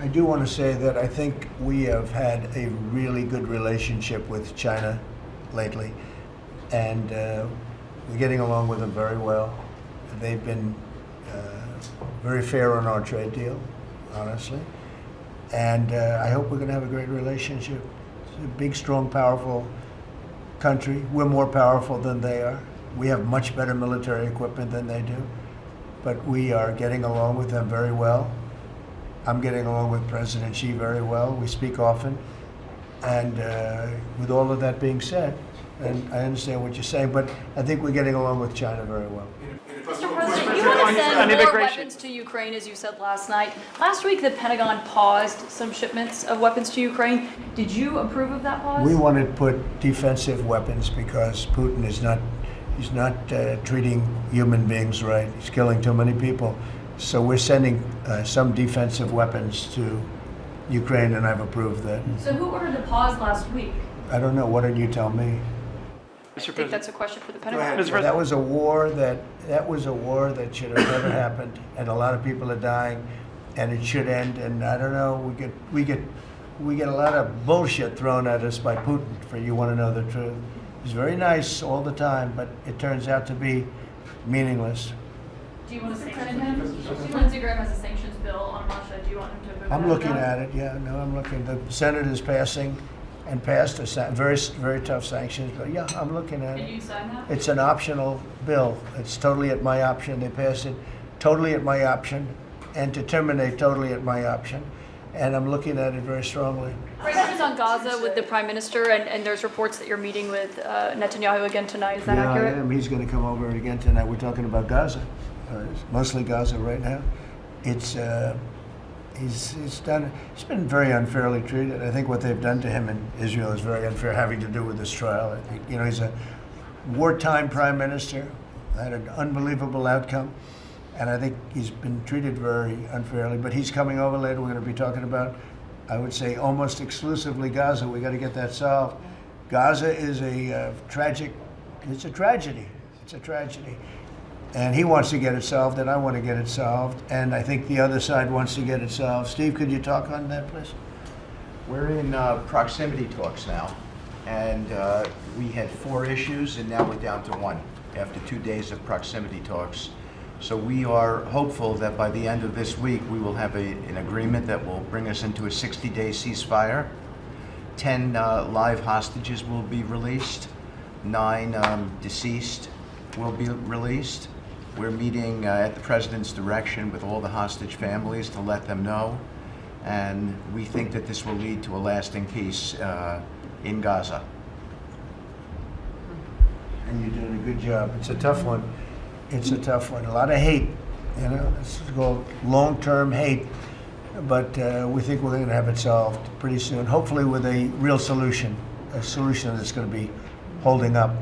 I do want to say that I think we have had a really good relationship with China lately, and we're getting along with them very well. They've been very fair on our trade deal, honestly, and I hope we're going to have a great relationship. It's a big, strong, powerful country. We're more powerful than they are. We have much better military equipment than they do, but we are getting along with them very well. I'm getting along with President Xi very well. We speak often. And with all of that being said, and I understand what you're saying, but I think we're getting along with China very well. Mr. President, you want to send more weapons to Ukraine, as you said last night. Last week, the Pentagon paused some shipments of weapons to Ukraine. Did you approve of that pause? We want to put defensive weapons because Putin is not, he's not treating human beings right. He's killing too many people. So we're sending some defensive weapons to Ukraine, and I've approved that. So who ordered the pause last week? I don't know. What did you tell me? I think that's a question for the Pentagon. That was a war that should have never happened, and a lot of people are dying, and it should end. And I don't know. We get a lot of bullshit thrown at us by Putin. For you want to know the truth. He's very nice all the time, but it turns out to be meaningless. Do you want to sanction him? Lindsey Graham has a sanctions bill on Russia. Do you want him to vote? I'm looking at it. Yeah, no, I'm looking. The Senate is passing and passed a very, very tough sanctions bill. Yeah, I'm looking at it. Can you sign that? It's an optional bill. It's totally at my option. They passed it totally at my option, and to terminate totally at my option. And I'm looking at it very strongly. Questions on Gaza with the Prime Minister, and there's reports that you're meeting with Netanyahu again tonight. Is that accurate? Yeah, I am. He's going to come over again tonight. We're talking about Gaza. Mostly Gaza right now. It's he's been very unfairly treated. I think what they've done to him in Israel is very unfair, having to do with this trial. I think, he's a wartime prime minister, had an unbelievable outcome, and I think he's been treated very unfairly. But he's coming over later. We're going to be talking about, I would say, almost exclusively Gaza. We got to get that solved. Gaza is a tragic. It's a tragedy. It's a tragedy. And he wants to get it solved, and I want to get it solved, and I think the other side wants to get it solved. Steve, could you talk on that, please? We're in proximity talks now, and we had 4 issues, and now we're down to 1 after 2 days of proximity talks. So we are hopeful that by the end of this week, we will have an agreement that will bring us into a 60-day ceasefire. 10 live hostages will be released, 9 deceased will be released. We're meeting at the President's direction with all the hostage families to let them know, and we think that this will lead to a lasting peace in Gaza. And you're doing a good job. It's a tough one. It's a tough one. A lot of hate, It's called long-term hate, but we think we're going to have it solved pretty soon, hopefully with a real solution, a solution that's going to be holding up.